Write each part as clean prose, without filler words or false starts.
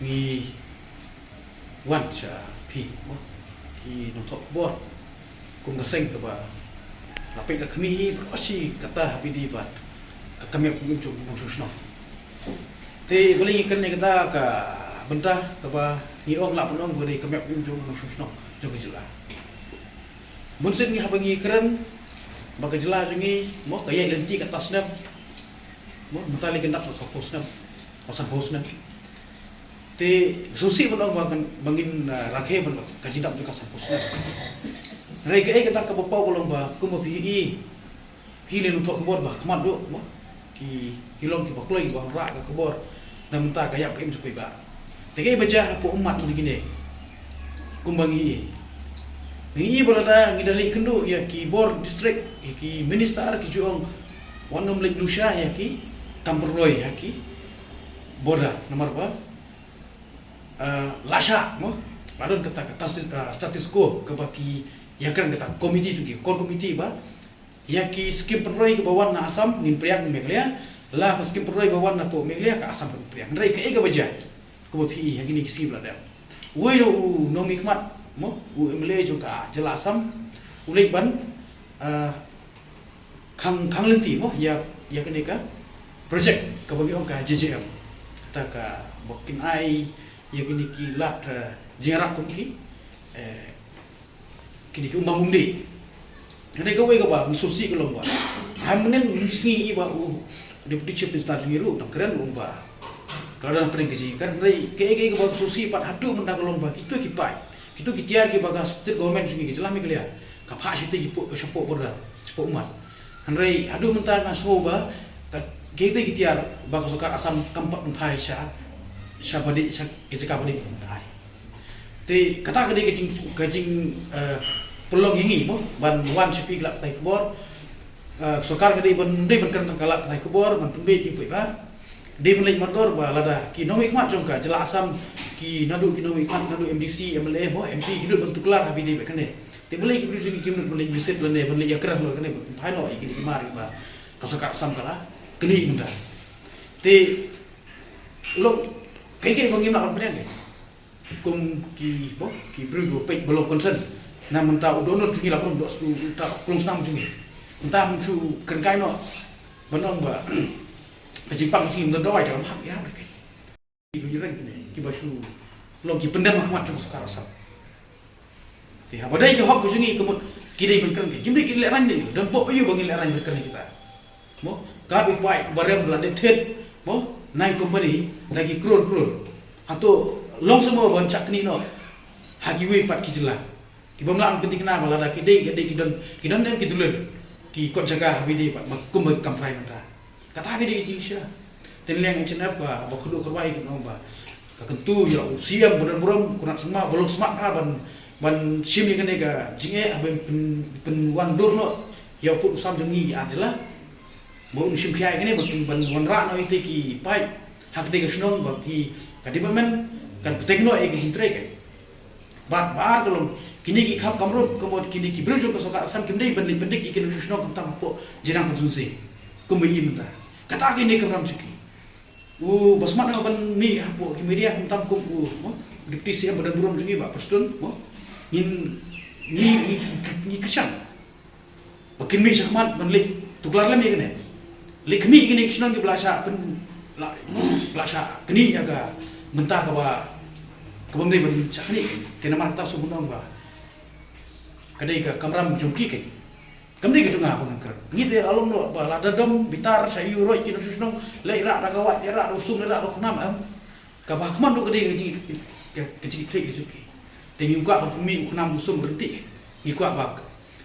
mi wan cha pi mo ki no tok bor kum gaseng ka ba lapik ka kami prosi kata hapi di bat kami kum chung mong susno te boleh ikan ni kata ka bentah ka ba ni ong la penong boleh kami kum chung mong susno jong jela munsin ni habangi keren baga jela jungi mo kaya lenti ka tasnam mo mentali gendak so posnam osan posnam te susi penong bangin rakhe penong kajindam juga sampusna rega kita ka bapau kolong ba kuma pi hilen untuk kebor ba kemat do mo ki hilong ki bakloi ba rak ka kebor na menta kaya ka im supai ba te kai baja po umat ni gini kumbangi ni berada ngidali kendu ya ki bor district ki minister ki juong wanom lek lusha ya ki kamperloi ya ki boda nomor ba lasha mo lalu kata status quo ke baki yang kan kata komiti juga core komiti ba yang ki skim perloi ke bawah na asam nin priak ni meglia lah skim perloi bawah na po meglia ka asam priak nrai ke ega baja ko pi yang ini kisi blada woi no mikmat mo u emle juga jelasam ulai ban kang lenti mo ya kene ka project ke bagi orang ka JJM ta ka bokin ai ya kini ki lat jingarak kumki kini ki umbang undi kene ka we ka ba mususi ka lomba hamnen misi ba u deputy chief minister ngiru nang keren umba kalau dalam penengkaji kan rei ke ba mususi pat hadu mendang lomba kita ki pai kita ki tiar ki baga state government sungi ki selami kelia ka pha site ki support borda support umat kan rei hadu mentang na soba ka kita ki tiar baga sukar asam kampat mpai sha syabadi keceka badi ai te kata kede kecing pelong ini mo ban wan sepi gelap tai kebor sokar kede ban de ban kan kalap tai kebor ban tumbe ki ba de mulai motor ba lada ki nomi mat jongka jela asam ki nadu MDC MLA mo MP hidup bentuk kelar habi de kene te boleh ki beli ki mulai biset lene boleh ya kerah lo kene pai no iki mari ba kasokar asam kala keni munda te lo kaya bangim nak apa ni? Kum ki beri pek belum concern. Namun tahu donor cungi lah pun dos tu tak kelong senam cungi. Entah muncul kerengkai no, benong ba. Kecipang cungi mendoa dalam hak ya mereka. Ibu jereng ni, ki basu long ki pendam mahmat cukup sukar asap. Tiap badai ke hak cungi kemud kiri berkereng. Jumlah kiri leran ni, dan pok ayu bagi leran berkereng kita. Mo, kau upaya barang berada ted, mo. Naik company lagi krul atau long semua bancak ni no hagiwe pat kijela ki bamlang penting kena balada kidai kidan dan kidulur ki kot jaga habidi pat makum kamprai mata kata habidi kisha tenleng cenap ba bakudu kerwai ki no ba kakentu ya usiam benar-benar kunat semua belum semak ban sim yang kene ga jinge ben wandur no ya put usam jengi adalah mau musim kaya ini ban wanra no itu ki pai hak de gesnong bagi kadibamen kan petekno e gintre ke bat kalau kini ki khap kamrut komod kini ki brujo ko soka sam kimdei ban pendik ikin gesnong kam po jirang konsunsi kumbi minta kata kini kamram ciki basmat no ban mi hapo ki media kam kum mo dikti siam badan buram jungi ba preston mo ni kesang bakin mi sakmat ban lik tuklar lem ikene likmi gini kisnong ki belasa belasa keni aga mentah ka ba kabamde ban chakni tena mar ta subunong ba kadai ka kamram jungki ke kamde ke junga pun ker ngide alom lo ba lada dom bitar sayu roi ki susnong leira ra gawat ra rusum ra ro knam am ka ba kman do kadai ke klik juki tengi ka ba mi knam rusum berhenti ni ka ba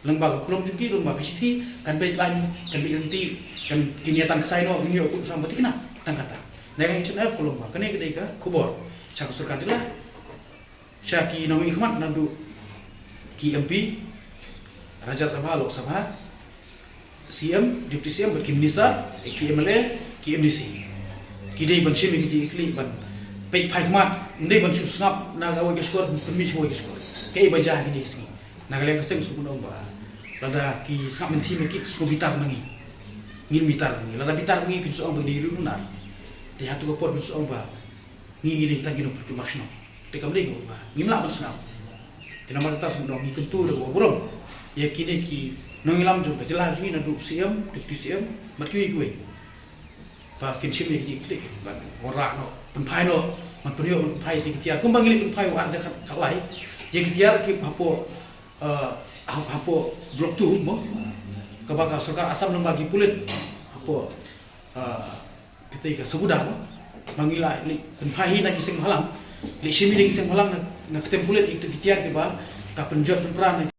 lembaga kulom juki lembaga bisiti kan baik lain kan berhenti kan kiniatan kesaino ini aku sama tikna tangkata dari channel kulom ba kene kedai ka kubor saka surkan jelah syaki nomi ikhmat nandu ki MP Raja Sabha Lok Sabha CM Deputy CM berki minister ki MLA ki MDC ki dei ban shimi ki ikli ban pei phai khmat ndei ban su snap na ga wa skor permi choi skor kei baja ni sini nagaleng kesem sukuno ba lada ki snap menti meki su bitar mangi ngin bitar mangi lada bitar mangi pinsu ong berdiri lunar di hatu ko pot pinsu ong ba ngi tagi no pertumasno te kamle go ba ngimla masna tinama ta sumno ngi kentu do burom ya kini ki nongilam jo bajela ji na du siam di siam matki kuwe ba kin chim ni ki ba ora no penpai no man priyo penpai ti tiar kum bangili penpai wa ja kalai je ki tiar ki hapo hapo blok tu mo kabaka sarkar asam nang bagi pulit hapo kita ka segudang mangila li penpai na iseng halang li chimi ning iseng halang na ketem pulit itu ki tiar ki ba ka penjot penpran